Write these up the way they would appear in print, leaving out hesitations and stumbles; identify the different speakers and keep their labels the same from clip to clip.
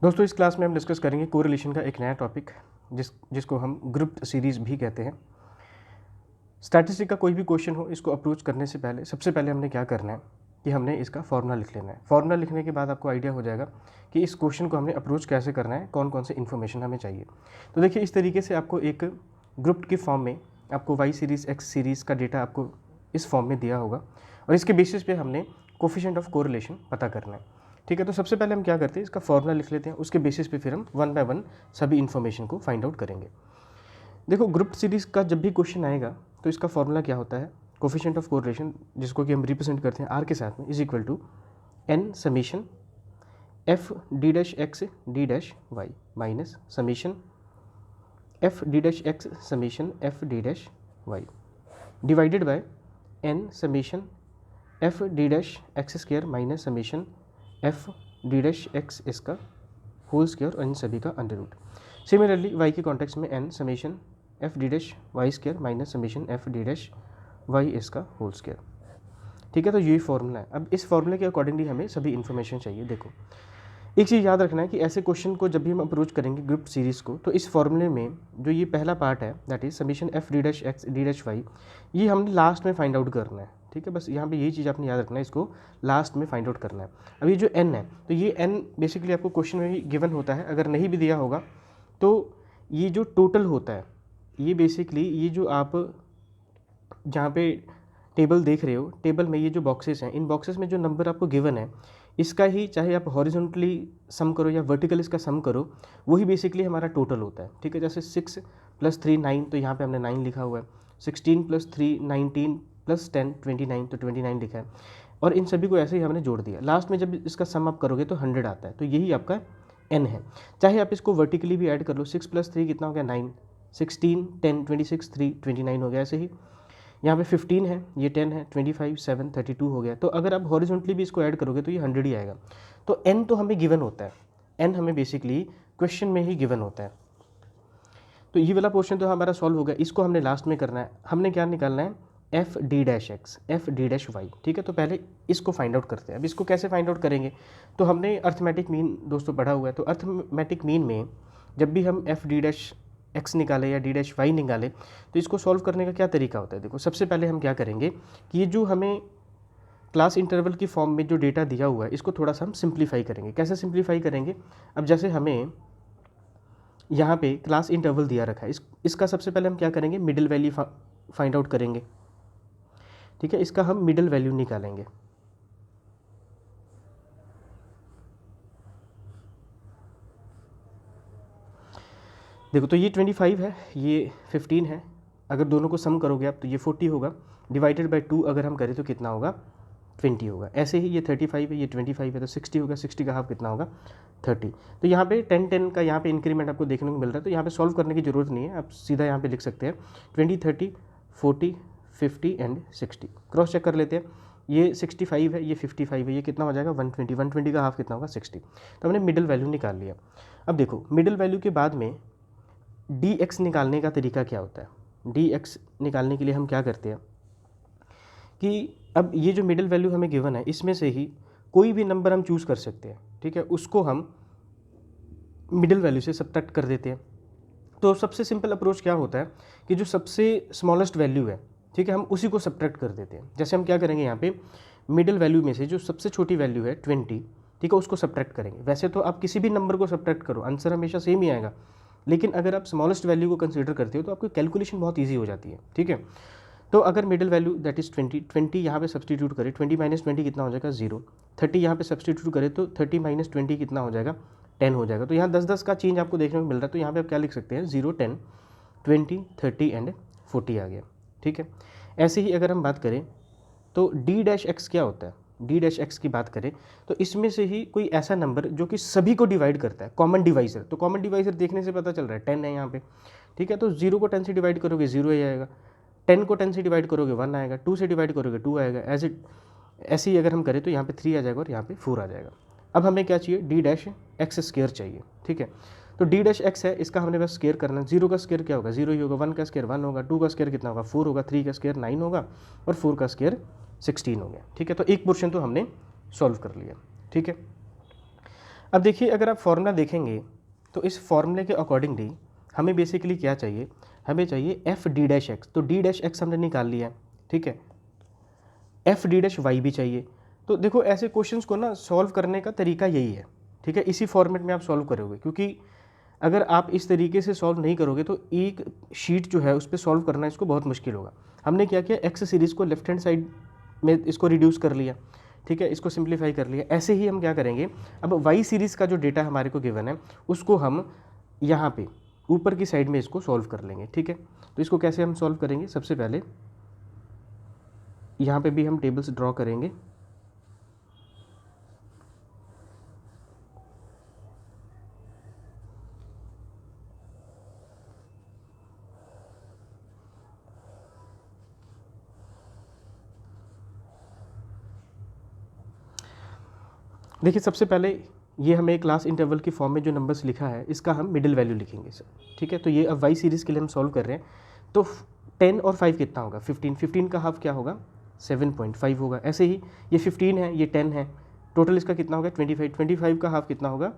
Speaker 1: दोस्तों इस क्लास में हम डिस्कस करेंगे कोरिलेशन का एक नया टॉपिक जिसको हम ग्रुप सीरीज भी कहते हैं। स्टैटिस्टिक का कोई भी क्वेश्चन हो, इसको अप्रोच करने से पहले सबसे पहले हमने क्या करना है कि हमने इसका फॉर्मूला लिख लेना है। फॉर्मूला लिखने के बाद आपको आइडिया हो जाएगा कि इस क्वेश्चन को हमने अप्रोच कैसे करना है, कौन कौन से इन्फॉर्मेशन हमें चाहिए। तो देखिए इस तरीके से आपको एक ग्रुप के फॉर्म में आपको वाई सीरीज़ एक्स सीरीज़ का डेटा आपको इस फॉर्म में दिया होगा और इसके बेसिस पे हमने कोफिशिएंट ऑफ कोरिलेशन पता करना है। ठीक है, तो सबसे पहले हम क्या करते हैं, इसका फॉर्मूला लिख लेते हैं, उसके बेसिस पे फिर हम वन बाय वन सभी इन्फॉर्मेशन को फाइंड आउट करेंगे। देखो ग्रुप सीरीज़ का जब भी क्वेश्चन आएगा तो इसका फॉर्मूला क्या होता है, कोफिशिएंट ऑफ कोरिलेशन जिसको कि हम रिप्रेजेंट करते हैं आर के साथ में, is equal to n summation f D dash x d dash y minus summation f D dash x summation f D dash y divided by n summation f D dash x square minus summation f D dash x इसका whole square और इन सभी का under root. Similarly y के context में n summation f D dash Y square minus summation f D dash y इसका whole square. ठीक है, तो यही फॉर्मूला है। अब इस फॉर्मूले के अकॉर्डिंगली हमें सभी इन्फॉर्मेशन चाहिए। देखो एक चीज़ याद रखना है कि ऐसे क्वेश्चन को जब भी हम अप्रोच करेंगे ग्रुप सीरीज़ को, तो इस फॉर्मूले में जो ये पहला पार्ट है that is summation f D dash x d dash y, ये हमने लास्ट में फाइंड आउट करना है। ठीक है, बस यहाँ पे यही चीज़ आपने याद रखना है, इसको लास्ट में फाइंड आउट करना है। अब ये जो एन है, तो ये एन बेसिकली आपको क्वेश्चन में ही गिवन होता है, अगर नहीं भी दिया होगा तो ये जो टोटल होता है, ये बेसिकली ये जो आप जहाँ पे टेबल देख रहे हो, टेबल में ये जो बॉक्सेस हैं, इन बॉक्सेस में जो नंबर आपको गिवन है, इसका ही चाहे आप हॉरिजॉन्टली सम करो या वर्टिकल इसका सम करो, वही बेसिकली हमारा टोटल होता है। ठीक है, जैसे 6 + 3 9, तो यहाँ पे हमने 9 लिखा हुआ है। 16 + 3 19 + 10 29, तो 29 लिखा है और इन सभी को ऐसे ही हमने जोड़ दिया। लास्ट में जब इसका सम आप करोगे तो 100 आता है, तो यही आपका एन है। चाहे आप इसको वर्टिकली भी ऐड कर लो, 6 + 3 कितना हो गया 9, 16 10 26 3 29 हो गया। ऐसे ही यहाँ पे 15 है, ये 10 है, 25 7 32 हो गया। तो अगर आप हॉरिजॉन्टली भी इसको ऐड करोगे तो ये 100 ही आएगा। तो n तो हमें गिवन होता है, n हमें बेसिकली क्वेश्चन में ही गिवन होता है। तो ये वाला पोर्शन तो हमारा सॉल्व हो गया, इसको हमने लास्ट में करना है। हमने क्या निकालना है, f D dash x f D dash y. ठीक है, तो पहले इसको फाइंड आउट करते हैं। अब इसको कैसे फाइंड आउट करेंगे, तो हमने अर्थमेटिक मीन दोस्तों पढ़ा हुआ है। तो अर्थमेटिक मीन में जब भी हम एफ डी डैश एक्स निकाले या डी डैश वाई निकाले, तो इसको सॉल्व करने का क्या तरीका होता है। देखो सबसे पहले हम क्या करेंगे कि ये जो हमें क्लास इंटरवल की फॉर्म में जो डेटा दिया हुआ है, इसको थोड़ा सा हम सिंप्लीफाई करेंगे। कैसे सिंप्लीफाई करेंगे, अब जैसे हमें यहाँ पे क्लास इंटरवल दिया रखा है, इसका सबसे पहले हम क्या करेंगे, मिडिल वैल्यू फाइंड आउट करेंगे। ठीक है, इसका हम मिडिल वैल्यू निकालेंगे। देखो तो ये 25 है, ये 15 है, अगर दोनों को सम करोगे आप तो ये 40 होगा, डिवाइडेड बाय 2 अगर हम करें तो कितना होगा 20 होगा। ऐसे ही ये 35 है, ये 25 है, तो 60 होगा, 60 का हाफ कितना होगा 30। तो यहाँ पे 10 10 का यहाँ पे इंक्रीमेंट आपको देखने को मिल रहा है, तो यहाँ पे सॉल्व करने की ज़रूरत नहीं है, आप सीधा यहाँ पे लिख सकते हैं 20 30 40 50 एंड 60। क्रॉस चेक कर लेते हैं, ये 65 है, ये 55 है, ये कितना हो जाएगा 120, 120 का हाफ कितना होगा 60। तो हमने मिडिल वैल्यू निकाल लिया। अब देखो मिडिल वैल्यू के बाद में डी एक्स निकालने का तरीका क्या होता है। डी एक्स निकालने के लिए हम क्या करते हैं कि अब ये जो मिडिल वैल्यू हमें गिवन है, इसमें से ही कोई भी नंबर हम चूज़ कर सकते हैं। ठीक है, उसको हम मिडिल वैल्यू से सब्ट्रैक्ट कर देते हैं। तो सबसे सिंपल अप्रोच क्या होता है कि जो सबसे स्मॉलेस्ट वैल्यू है, ठीक है, हम उसी को सब्ट्रैक्ट कर देते हैं। जैसे हम क्या करेंगे, यहाँ पे मिडिल वैल्यू में से जो सबसे छोटी वैल्यू है 20, ठीक है, उसको सब्ट्रैक्ट करेंगे। वैसे तो आप किसी भी नंबर को सब्ट्रैक्ट करो, आंसर हमेशा सेम ही आएगा, लेकिन अगर आप स्मॉलेस्ट वैल्यू को कंसीडर करते हो तो आपकी कैलकुलेशन बहुत ईजी हो जाती है। ठीक है, तो अगर मिडिल वैल्यू दैट इज़ 20 यहाँ पे सब्सटीट्यूट करें, 20 - 20 कितना हो जाएगा 0। 30 यहाँ पे सब्सटीट्यूट करें तो 30 - 20 कितना हो जाएगा 10 हो जाएगा। तो यहाँ 10 का चेंज आपको देखने को मिल रहा है, तो यहाँ पे आप क्या लिख सकते हैं 0 10 20 30 एंड 40 आ गया। ठीक है, ऐसे ही अगर हम बात करें तो डी डैश एक्स क्या होता है, डी डैश एक्स की बात करें तो इसमें से ही कोई ऐसा नंबर जो कि सभी को डिवाइड करता है, कॉमन डिवाइजर। तो कॉमन डिवाइजर देखने से पता चल रहा है 10 है यहाँ पे। ठीक है, तो 0 को 10 से डिवाइड करोगे 0 ही आएगा, 10 को 10 से डिवाइड करोगे 1 आएगा, 2 से डिवाइड करोगे 2 आएगा। ऐसे ही अगर हम करें तो यहाँ पे 3 आ जाएगा और यहाँ पे 4 आ जाएगा। अब हमें क्या चाहिए, डी डैश एक्स स्क्वायर चाहिए। ठीक है, तो डी डैश एक्स है, इसका हमने बस स्क्वायर करना है। 0 का स्क्वायर क्या होगा 0 ही होगा, 1 का स्क्वायर 1 होगा, 2 का स्क्वायर कितना होगा 4 होगा, 3 का स्क्वायर 9 होगा और 4 का स्क्वायर 16 हो गया। ठीक है, तो एक पोर्शन तो हमने सॉल्व कर लिया। ठीक है, अब देखिए, अगर आप फॉर्मूला देखेंगे तो इस फॉर्मूले के अकॉर्डिंगली हमें बेसिकली क्या चाहिए, हमें चाहिए एफ डी डैश एक्स। तो डी डैश एक्स हमने निकाल लिया है, ठीक है। एफ डी डैश वाई भी चाहिए। तो देखो, ऐसे क्वेश्चंस को ना सॉल्व करने का तरीका यही है, ठीक है। इसी फॉर्मेट में आप सॉल्व करोगे, क्योंकि अगर आप इस तरीके से सॉल्व नहीं करोगे तो एक शीट जो है उस पर सॉल्व करना इसको बहुत मुश्किल होगा। हमने क्या किया, एक्स सीरीज़ को लेफ्ट हैंड साइड में इसको रिड्यूस कर लिया, ठीक है, इसको सिंप्लीफाई कर लिया। ऐसे ही हम क्या करेंगे, अब वाई सीरीज़ का जो डेटा हमारे को गिवन है उसको हम यहाँ पे ऊपर की साइड में इसको सॉल्व कर लेंगे, ठीक है। तो इसको कैसे हम सॉल्व करेंगे, सबसे पहले यहाँ पे भी हम टेबल्स ड्रॉ करेंगे। देखिए, सबसे पहले ये हमें क्लास इंटरवल की फॉर्म में जो नंबर्स लिखा है इसका हम मिडिल वैल्यू लिखेंगे सर, ठीक है। तो ये अब वाई सीरीज़ के लिए हम सॉल्व कर रहे हैं। तो 10 और 5 कितना होगा, 15। 15 का हाफ क्या होगा, 7.5 होगा। ऐसे ही ये 15 है, ये 10 है, टोटल इसका कितना होगा 25। 25 का हाफ कितना होगा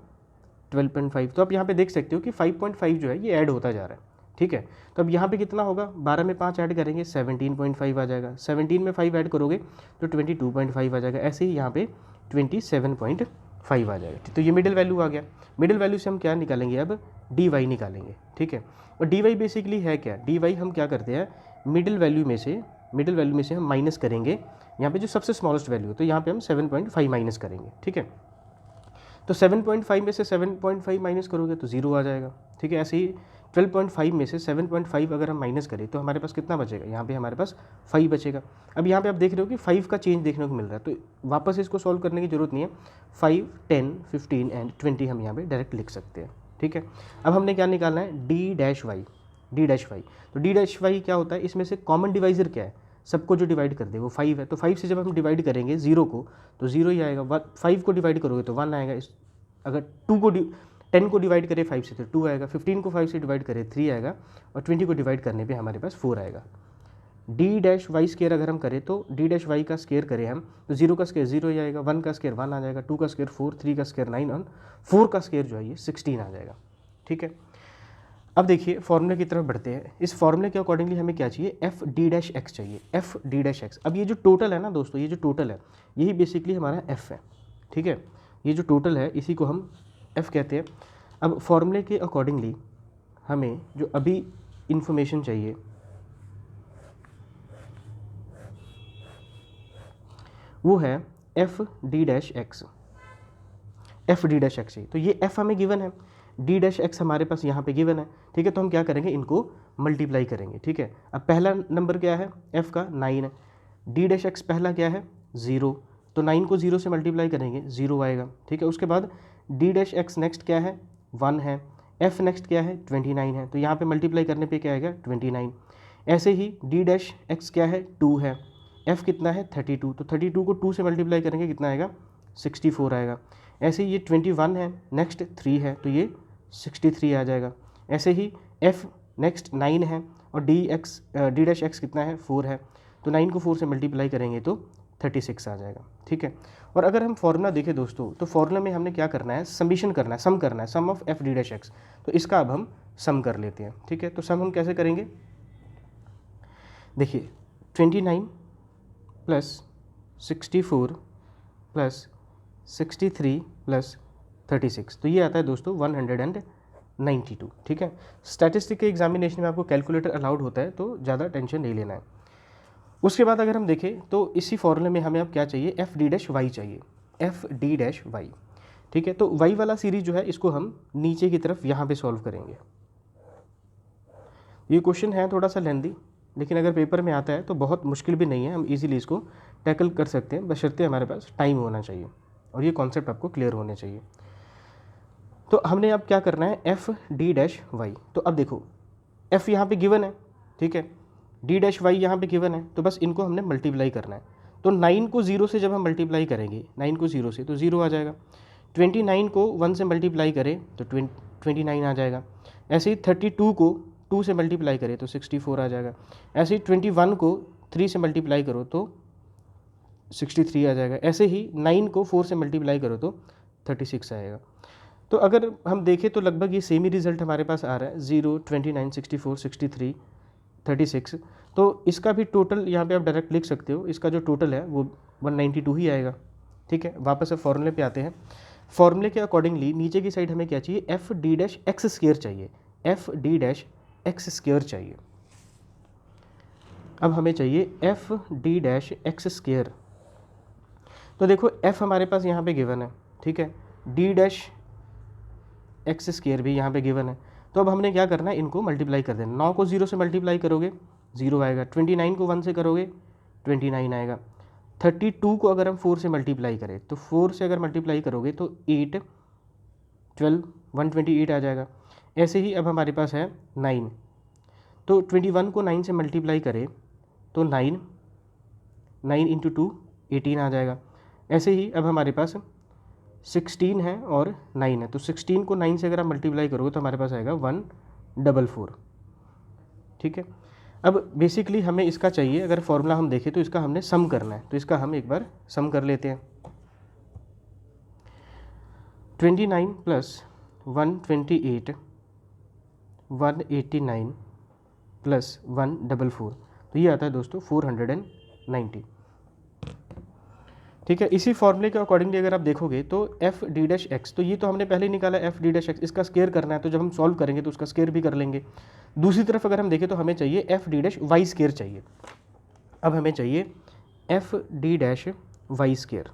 Speaker 1: 12.5। तो आप यहाँ पे देख सकते हो कि 5.5 जो है ये ऐड होता जा रहा है, ठीक है। तो अब यहाँ पे कितना होगा, 12 में 5 ऐड करेंगे 17.5 आ जाएगा। 17 में 5 ऐड करोगे तो 22.5 आ जाएगा। ऐसे ही यहाँ पे 27.5 आ जाएगा। तो ये मिडिल वैल्यू आ गया। मिडिल वैल्यू से हम क्या निकालेंगे, अब डी वाई निकालेंगे, ठीक है। और डी वाई बेसिकली है क्या, डी वाई हम क्या करते हैं, मिडिल वैल्यू में से हम माइनस करेंगे यहाँ पे जो सबसे स्मॉलेस्ट वैल्यू है। तो यहाँ पे हम 7.5 माइनस करेंगे, ठीक है। तो 7.5 में से 7.5 माइनस करोगे तो 0 आ जाएगा, ठीक है। ऐसे ही 12.5 में से 7.5 अगर हम माइनस करें तो हमारे पास कितना बचेगा, यहाँ पे हमारे पास 5 बचेगा। अब यहाँ पे आप देख रहे हो कि 5 का चेंज देखने को मिल रहा है, तो वापस इसको सॉल्व करने की जरूरत नहीं है। 5, 10, 15 एंड 20 हम यहाँ पे डायरेक्ट लिख सकते हैं, ठीक है। अब हमने क्या निकालना है, डी डैश वाई। तो डी डैश वाई क्या होता है, इसमें से कॉमन डिवाइजर क्या है, सबको जो डिवाइड कर दे वो 5 है। तो 5 से जब हम डिवाइड करेंगे 0 को तो 0 ही आएगा। 5 को डिवाइड करोगे तो 1 आएगा। अगर 10 को डिवाइड करें 5 से तो 2 आएगा। 15 को 5 से डिवाइड करें 3 आएगा। और 20 को डिवाइड करने पे हमारे पास 4 आएगा। डी डैश वाई स्केयर अगर हम करें तो डी डैश वाई का स्केयर करें हम तो 0 का स्केयर 0 ही आएगा, 1 का स्केयर 1 आ जाएगा, 2 का स्केयर 4, 3 का स्केयर 9 और 4 का स्केयर जो है ये 16 आ जाएगा, ठीक है। अब देखिए फॉर्मूले की तरफ बढ़ते हैं। इस फॉर्मूले के अकॉर्डिंगली हमें क्या चाहिए, एफ डी डैश एक्स चाहिए, एफ डी डैश एक्स। अब ये जो टोटल है ना दोस्तों, ये जो टोटल है यही बेसिकली हमारा एफ है, ठीक है। ये जो टोटल है इसी को हम एफ कहते हैं। अब फॉर्मूले के अकॉर्डिंगली हमें जो अभी इंफॉर्मेशन चाहिए वो है f D dash x. F D dash x चाहिए। तो ये एफ हमें गिवन है, डी डैश एक्स हमारे पास यहाँ पे गिवन है, ठीक है। तो हम क्या करेंगे, इनको मल्टीप्लाई करेंगे, ठीक है। अब पहला नंबर क्या है एफ का, 9 है। डी डैश एक्स पहला क्या है 0, तो 9 को 0 से मल्टीप्लाई करेंगे 0 आएगा, ठीक है। उसके बाद डी डैश एक्स नेक्स्ट क्या है 1 है। एफ नेक्स्ट क्या है 29 है, तो यहाँ पे मल्टीप्लाई करने पे क्या आएगा 29। ऐसे ही डी डैश एक्स क्या है 2 है। एफ कितना है 32, तो 32 को 2 से मल्टीप्लाई करेंगे कितना आएगा 64 आएगा। ऐसे ही ये 21 है, नेक्स्ट 3 है तो ये 63 आ जाएगा। ऐसे ही एफ नेक्स्ट 9 है और डी डैश एक्स कितना है 4 है, तो 9 को 4 से मल्टीप्लाई करेंगे तो 36 आ जाएगा, ठीक है। और अगर हम फॉर्मूला देखें दोस्तों तो फॉर्मूला में हमने क्या करना है, समीशन करना है, सम करना है, sum of F D dash X. तो इसका अब हम सम कर लेते हैं, ठीक है। तो सम हम कैसे करेंगे, देखिए 29 प्लस 64 प्लस 63 प्लस 36, तो ये आता है दोस्तों 192, ठीक है। स्टैटिस्टिक के एग्जामिनेशन में आपको कैलकुलेटर अलाउड होता है तो ज़्यादा टेंशन नहीं लेना है। उसके बाद अगर हम देखें तो इसी फॉर्मूले में हमें अब क्या चाहिए, एफ डी डैश वाई चाहिए, एफ डी डैश वाई, ठीक है। तो वाई वाला सीरीज जो है इसको हम नीचे की तरफ यहाँ पे सॉल्व करेंगे। ये क्वेश्चन है थोड़ा सा लेंदी, लेकिन अगर पेपर में आता है तो बहुत मुश्किल भी नहीं है, हम इजीली इसको टैकल कर सकते हैं, बशर्ते हमारे पास टाइम होना चाहिए और ये कॉन्सेप्ट आपको क्लियर होने चाहिए। तो हमने अब क्या करना है, एफ डी डैश वाई। तो अब देखो एफ यहाँ पे गिवन है, ठीक है, डी डैश वाई यहाँ पे गिवन है, तो बस इनको हमने मल्टीप्लाई करना है। तो 9 को 0 से जब हम मल्टीप्लाई करेंगे, 9 को 0 से तो 0 आ जाएगा। 29 को 1 से मल्टीप्लाई करें तो 29 आ जाएगा। ऐसे ही 32 को 2 से मल्टीप्लाई करें तो 64 आ जाएगा। ऐसे ही 21 को 3 से मल्टीप्लाई करो तो 63 आ जाएगा। ऐसे ही 9 को 4 से मल्टीप्लाई करो तो 36 आएगा। तो अगर हम देखें तो लगभग ये सेम ही रिजल्ट हमारे पास आ रहा है, 0, 29, 64, 63, 36। तो इसका भी टोटल यहाँ पे आप डायरेक्ट लिख सकते हो, इसका जो टोटल है वो 192 ही आएगा। ठीक है, वापस अब फॉर्मूले पे आते हैं। फॉर्मूले के अकॉर्डिंगली नीचे की साइड हमें क्या चाहिए, F D dash x square चाहिए, F D dash x square चाहिए। अब हमें चाहिए F D dash x square. तो देखो एफ हमारे पास यहाँ पे गिवन है, ठीक है, डी डैश एक्स स्क्वायर भी यहाँ पे गिवन है। तो अब हमने क्या करना है, इनको मल्टीप्लाई कर देना। 9 को 0 से मल्टीप्लाई करोगे 0 आएगा, 29 को 1 से करोगे 29 आएगा, 32 को अगर हम 4 से मल्टीप्लाई करें तो 4 से अगर मल्टीप्लाई करोगे तो 8, 12, 128 आ जाएगा। ऐसे ही अब हमारे पास है 9, तो 21 को 9 से मल्टीप्लाई करें तो 9 इंटू 2 18 आ जाएगा। ऐसे ही अब हमारे पास 16 है और 9 है, तो 16 को 9 से अगर आप मल्टीप्लाई करोगे तो हमारे पास आएगा 144। ठीक है, अब बेसिकली हमें इसका चाहिए, अगर फॉर्मूला हम देखें तो इसका हमने सम करना है, तो इसका हम एक बार सम कर लेते हैं। 29 प्लस 128 189 प्लस 144, तो ये आता है दोस्तों 490। ठीक है, इसी फॉर्मूले के अकॉर्डिंगली अगर आप देखोगे तो एफ डी डैश एक्स, तो ये तो हमने पहले ही निकाला एफ डी डैश एक्स, इसका स्क्वायर करना है, तो जब हम सॉल्व करेंगे तो उसका स्क्वायर भी कर लेंगे। दूसरी तरफ अगर हम देखें तो हमें चाहिए F D dash Y square चाहिए। अब हमें चाहिए F D dash Y square.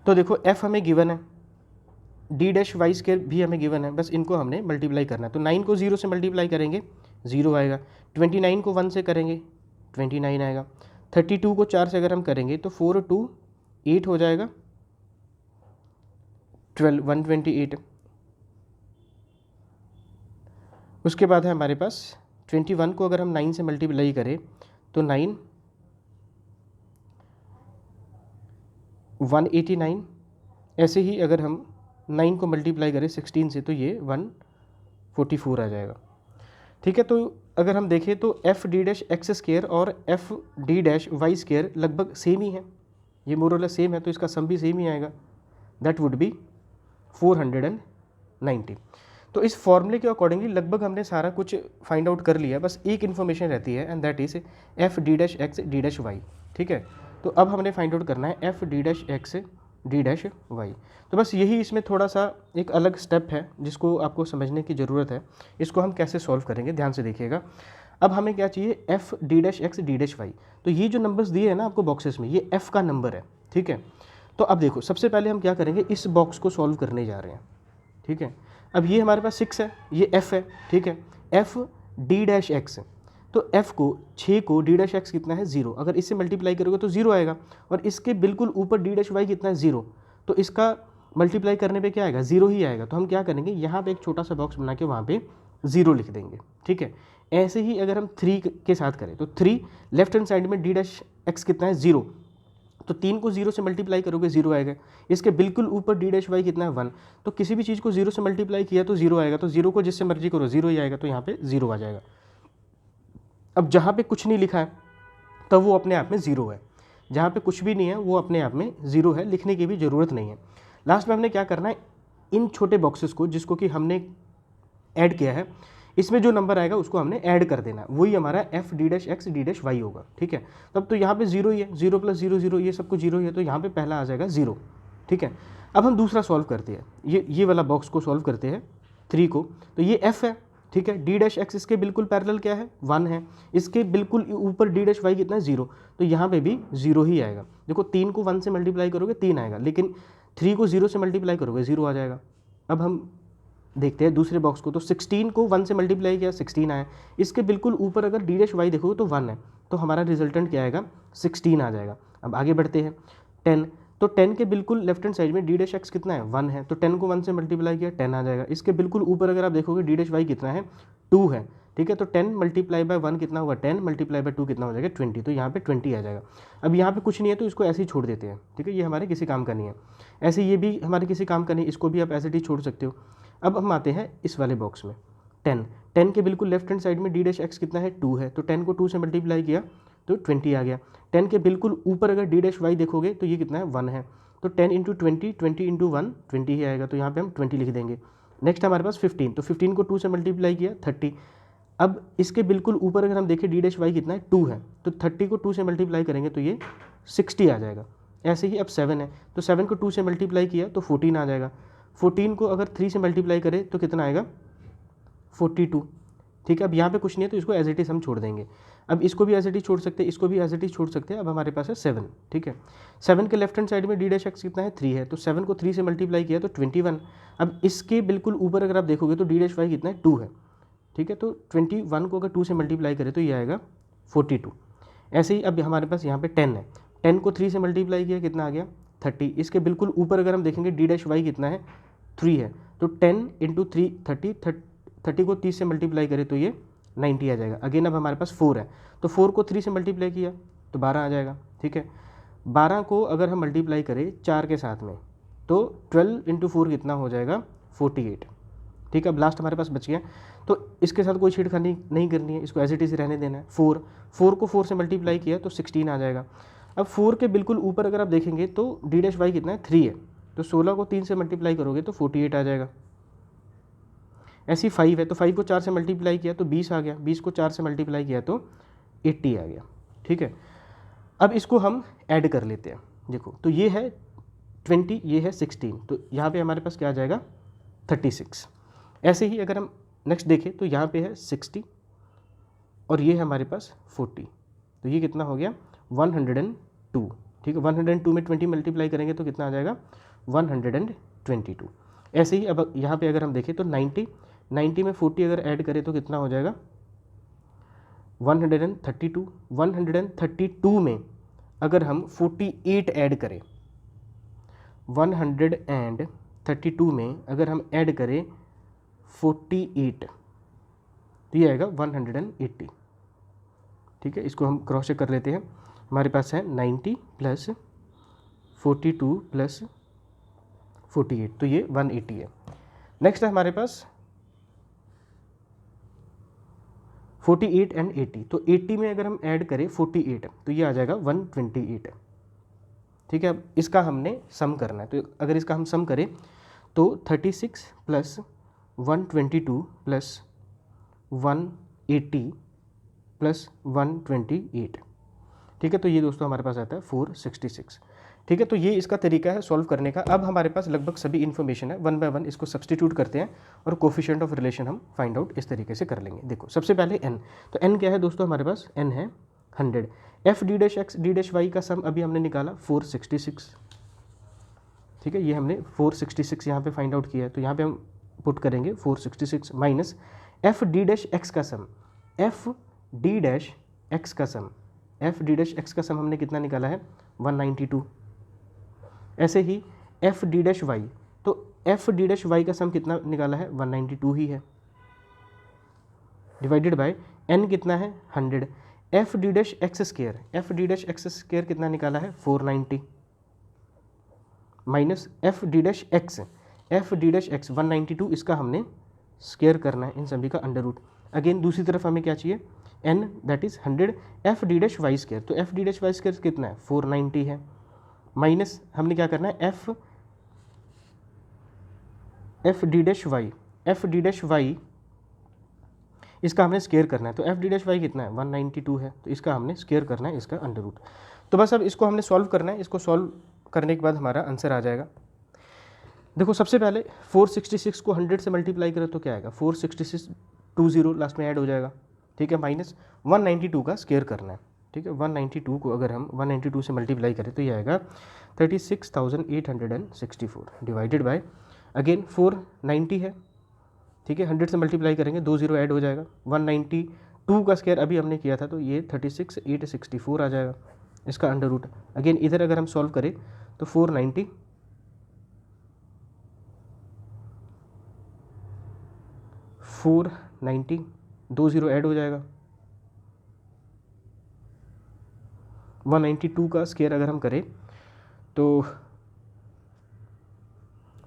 Speaker 1: तो देखो एफ हमें गिवन है, डी डैश वाई स्क्वायर भी हमें गिवन है, बस इनको हमने मल्टीप्लाई करना है। तो 9 को 0 से मल्टीप्लाई करेंगे 0 आएगा, 29 को 1 से करेंगे 29 आएगा, 32 को 4 से अगर हम करेंगे तो 4 2 8 हो जाएगा, 12 128। उसके बाद है हमारे पास 21 को अगर हम 9 से मल्टीप्लाई करें तो 9 189। ऐसे ही अगर हम 9 को मल्टीप्लाई करें 16 से तो ये 144 आ जाएगा। ठीक है, तो अगर हम देखें तो F D dash x square और F D dash Y square लगभग सेम ही है, ये मोर और लेस सेम है, तो इसका सम भी सेम ही आएगा, दैट वुड बी 490। तो इस फॉर्मूले के अकॉर्डिंगली लगभग हमने सारा कुछ फाइंड आउट कर लिया, बस एक इन्फॉर्मेशन रहती है and that is f D dash x d dash y. ठीक है, तो अब हमने फाइंड आउट करना है f D dash x d dash y. तो बस यही इसमें थोड़ा सा एक अलग स्टेप है जिसको आपको समझने की ज़रूरत है। इसको हम कैसे सॉल्व करेंगे, ध्यान से देखिएगा। अब हमें क्या चाहिए, F D dash x d dash y. तो ये जो नंबर्स दिए हैं ना आपको बॉक्सेस में, ये एफ का नंबर है। ठीक है, तो अब देखो सबसे पहले हम क्या करेंगे, इस बॉक्स को सॉल्व करने जा रहे हैं। ठीक है, अब ये हमारे पास 6 है, ये एफ है। ठीक है, एफ डी डैश एक्स, तो एफ को 6 को डी डैश एक्स कितना है 0, अगर इससे मल्टीप्लाई करोगे तो 0 आएगा, और इसके बिल्कुल ऊपर डी डैश वाई कितना है 0, तो इसका मल्टीप्लाई करने पे क्या आएगा 0 ही आएगा। तो हम क्या करेंगे, यहाँ पे एक छोटा सा बॉक्स बना के वहाँ पे 0 लिख देंगे। ठीक है, ऐसे ही अगर हम 3 के साथ करें तो 3 लेफ्ट हैंड साइड में डी डैश एक्स कितना है 0, तो 3 को 0 से मल्टीप्लाई करोगे 0 आएगा। इसके बिल्कुल ऊपर डी डैश वाई कितना है 1, तो किसी भी चीज़ को 0 से मल्टीप्लाई किया तो 0 आएगा, तो 0 को जिससे मर्जी करो 0 ही आएगा, तो यहाँ पे 0 आ जाएगा। अब जहाँ पे कुछ नहीं लिखा है तब वो अपने आप में 0 है, जहाँ पे कुछ भी नहीं है वो अपने आप में 0 है, लिखने की भी ज़रूरत नहीं है। लास्ट में हमने क्या करना है, इन छोटे बॉक्सेस को जिसको कि हमने ऐड किया है, इसमें जो नंबर आएगा उसको हमने ऐड कर देना, वही हमारा f D dash x d dash y होगा। ठीक है, तब तो यहाँ पे 0 ही है, 0 प्लस 0 0, ये सब कुछ 0 ही है, तो यहाँ पे पहला आ जाएगा 0। ठीक है, अब हम दूसरा सॉल्व करते हैं, ये वाला बॉक्स को सॉल्व करते हैं 3 को, तो ये एफ है। ठीक है, डी डैश एक्स इसके बिल्कुल पैरेलल क्या है 1 है, इसके बिल्कुल ऊपर डी डैश वाई कितना है 0, तो यहाँ पे भी 0 ही आएगा। देखो 3 को 1 से मल्टीप्लाई करोगे 3 आएगा, लेकिन 3 को 0 से मल्टीप्लाई करोगे 0 आ जाएगा। अब हम देखते हैं दूसरे बॉक्स को, तो 16 को 1 से मल्टीप्लाई किया 16 आया, इसके बिल्कुल ऊपर अगर डी डैश वाई देखोगे तो 1 है, तो हमारा रिजल्टेंट क्या आएगा 16 आ जाएगा। अब आगे बढ़ते हैं 10, तो 10 के बिल्कुल लेफ्ट हैंड साइड में डी डैश एक्स कितना है 1 है, तो 10 को 1 से मल्टीप्लाई किया 10 आ जाएगा। इसके बिल्कुल ऊपर अगर आप देखोगे डी डैश वाई कितना है 2 है। ठीक है, तो 10 मल्टीप्लाई बाय 1 कितना होगा 10, मल्टीप्लाई बाय 2 कितना हो जाएगा 20, तो यहाँ पे 20 आ जाएगा। अब यहाँ पे कुछ नहीं है तो इसको ऐसे ही छोड़ देते हैं। ठीक है, ये हमारे किसी काम का नहीं है, ऐसे ये भी हमारे किसी काम का नहीं, इसको भी आप ऐसे ही छोड़ सकते हो। अब हम आते हैं इस वाले बॉक्स में 10 के बिल्कुल लेफ्ट हैंड साइड में डी डैश एक्स कितना है 2 है, तो 10 को 2 से मल्टीप्लाई किया तो 20 आ गया। 10 के बिल्कुल ऊपर अगर डी डैश वाई देखोगे तो ये कितना है 1 है, तो 10 इंटू 20, 20 इंटू 1, 20 ही आएगा, तो यहाँ पे हम 20 लिख देंगे। नेक्स्ट हमारे पास 15, तो 15 को 2 से मल्टीप्लाई किया 30। अब इसके बिल्कुल ऊपर अगर हम देखें डी डैश वाई कितना है 2 है, तो 30 को 2 से मल्टीप्लाई करेंगे तो ये 60 आ जाएगा। ऐसे ही अब 7 है, तो 7 को 2 से मल्टीप्लाई किया तो 14 आ जाएगा। 14 को अगर 3 से मल्टीप्लाई करें तो कितना आएगा 42। ठीक है, अब यहाँ पे कुछ नहीं है तो इसको एज इट इज़ हम छोड़ देंगे। अब इसको भी एज इट इज़ छोड़ सकते हैं, इसको भी एज इट इज़ छोड़ सकते हैं। अब हमारे पास है 7। ठीक है, 7 के लेफ्ट हैंड साइड में डी डैश एक्स कितना है 3 है, तो 7 को 3 से मल्टीप्लाई किया तो 21। अब इसके बिल्कुल ऊपर अगर आप देखोगे तो डी डैश वाई कितना है 2 है। ठीक है, तो 21 को अगर 2 से मल्टीप्लाई करें तो ये आएगा 42। ऐसे ही अब हमारे पास यहाँ पे 10 है, 10 को 3 से मल्टीप्लाई किया कितना आ गया 30। इसके बिल्कुल ऊपर अगर हम देखेंगे डी डैश वाई कितना है 3 है, तो 10 इंटू 3 30, 30 को 30 से मल्टीप्लाई करें तो ये 90 आ जाएगा। अगेन अब हमारे पास 4 है, तो 4 को 3 से मल्टीप्लाई किया तो 12 आ जाएगा। ठीक है, 12 को अगर हम मल्टीप्लाई करें 4 के साथ में तो 12 इंटू 4 कितना हो जाएगा 48। ठीक है, अब लास्ट हमारे पास बच गया, तो इसके साथ कोई छेड़खानी नहीं करनी है, इसको एज इट इज़ रहने देना है। 4 को 4 से मल्टीप्लाई किया तो 16 आ जाएगा। अब 4 के बिल्कुल ऊपर अगर आप देखेंगे तो डी डैश वाई कितना है 3 है, तो 16 को 3 से मल्टीप्लाई करोगे तो 48 आ जाएगा। ऐसी 5 है, तो 5 को 4 से मल्टीप्लाई किया तो 20 आ गया, 20 को 4 से मल्टीप्लाई किया तो 80 आ गया। ठीक है, अब इसको हम ऐड कर लेते हैं। देखो, तो ये है 20, ये है 16, तो यहाँ पे हमारे पास क्या आ जाएगा 36। ऐसे ही अगर हम नेक्स्ट देखें तो यहाँ पे है 60 और ये है हमारे पास 40, तो ये कितना हो गया 102। ठीक है, 102 में 20 मल्टीप्लाई करेंगे तो कितना आ जाएगा 122। ऐसे ही अब यहाँ पे अगर हम देखें तो 90 में 40 अगर ऐड करें तो कितना हो जाएगा 132। 132 में अगर हम 48 ऐड करें, 132 में अगर हम ऐड करें 48 तो ये आएगा 180। ठीक है, इसको हम क्रॉस चेक कर लेते हैं। हमारे पास है 90 प्लस 42 प्लस 48, तो ये 180 है। नेक्स्ट है हमारे पास 48 एंड 80, तो 80 में अगर हम ऐड करें 48 तो ये आ जाएगा 128। ठीक है, अब इसका हमने सम करना है, तो अगर इसका हम सम करें तो 36 प्लस 122 प्लस 180 प्लस 128। ठीक है, तो ये दोस्तों हमारे पास आता है 466। ठीक है, तो ये इसका तरीका है सॉल्व करने का। अब हमारे पास लगभग सभी इन्फॉर्मेशन है, वन बाय वन इसको सब्सटीट्यूट करते हैं और कोफिशिएंट ऑफ रिलेशन हम फाइंड आउट इस तरीके से कर लेंगे। देखो, सबसे पहले n, तो n क्या है दोस्तों हमारे पास, n है 100। f d dash x d dash y का सम अभी हमने निकाला 466। ठीक है, ये हमने 466 यहाँ पे फाइंड आउट किया है, तो यहाँ पे हम पुट करेंगे 466 minus f d dash x का सम, f डी डैश एक्स का सम, f डी डैश एक्स का सम हमने कितना निकाला है 192। ऐसे ही f डी डैश वाई, तो f डी डैश वाई का सम कितना निकाला है 192 ही है, डिवाइडेड बाय n कितना है 100। f d dash x square, f d dash x square कितना निकाला है 490 minus f d dash x, f d dash x 192, इसका हमने स्क्वायर करना है इन सभी का अंडर रूट। अगेन दूसरी तरफ हमें क्या चाहिए n that is 100 f d dash Y square, तो f d dash Y square कितना है 490 है, माइनस हमने क्या करना है f d dash y, f d dash y इसका हमने स्क्वायर करना है, तो f डी डैश वाई कितना है 192 है, तो इसका हमने स्क्वायर करना है इसका अंडर रूट। तो बस अब इसको हमने सॉल्व करना है, इसको सॉल्व करने के बाद हमारा आंसर आ जाएगा। देखो, सबसे पहले 466 को 100 से मल्टीप्लाई करें तो क्या आएगा 466, 20 लास्ट में ऐड हो जाएगा। ठीक है, माइनस 192 का स्क्वायर करना है। ठीक है, 192 को अगर हम 192 से मल्टीप्लाई करें तो ये आएगा 36,864 डिवाइडेड बाय अगेन 490 है। ठीक है, 100 से मल्टीप्लाई करेंगे 20 ऐड हो जाएगा, 192 का स्क्वायर अभी हमने किया था तो ये 36,864 आ जाएगा इसका अंडर रूट। अगेन इधर अगर हम सॉल्व करें तो 490 20 ऐड हो जाएगा, 192 का स्क्वायर अगर हम करें तो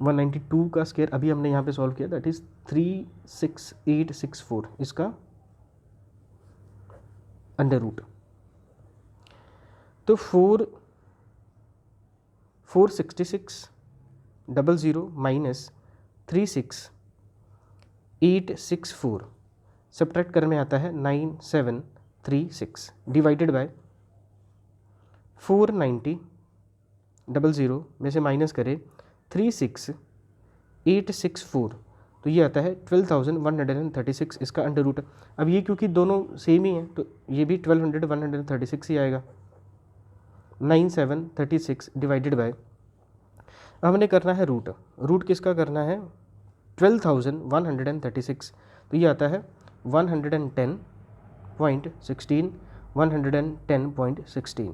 Speaker 1: 192 का स्क्वायर अभी हमने यहाँ पे सॉल्व किया, दैट इज 36864 इसका अंडर रूट। तो 46600 माइनस 36864 सब्ट्रैक्ट करने में आता है 9736 डिवाइडेड बाय 49000 में से माइनस करें 36864 तो ये आता है 12136 इसका अंडर रूट। अब ये क्योंकि दोनों सेम ही हैं तो ये भी 12136 ही आएगा। 9736 डिवाइडेड बाय, अब हमने करना है रूट। रूट किसका करना है? 12136 तो ये आता है 110.16 110.16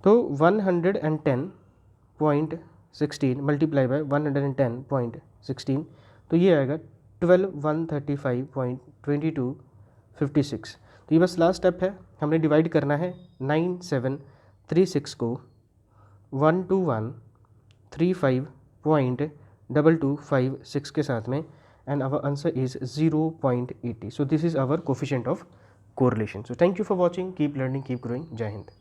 Speaker 1: तो 110.16 मल्टीप्लाई बाय 110.16 तो ये आएगा 12135.2256। तो ये बस लास्ट स्टेप है, हमने डिवाइड करना है 9736 को 12135.2256 के साथ में and our answer is 0.80. So this is our coefficient of correlation. So thank you for watching. Keep learning, keep growing. Jai Hind.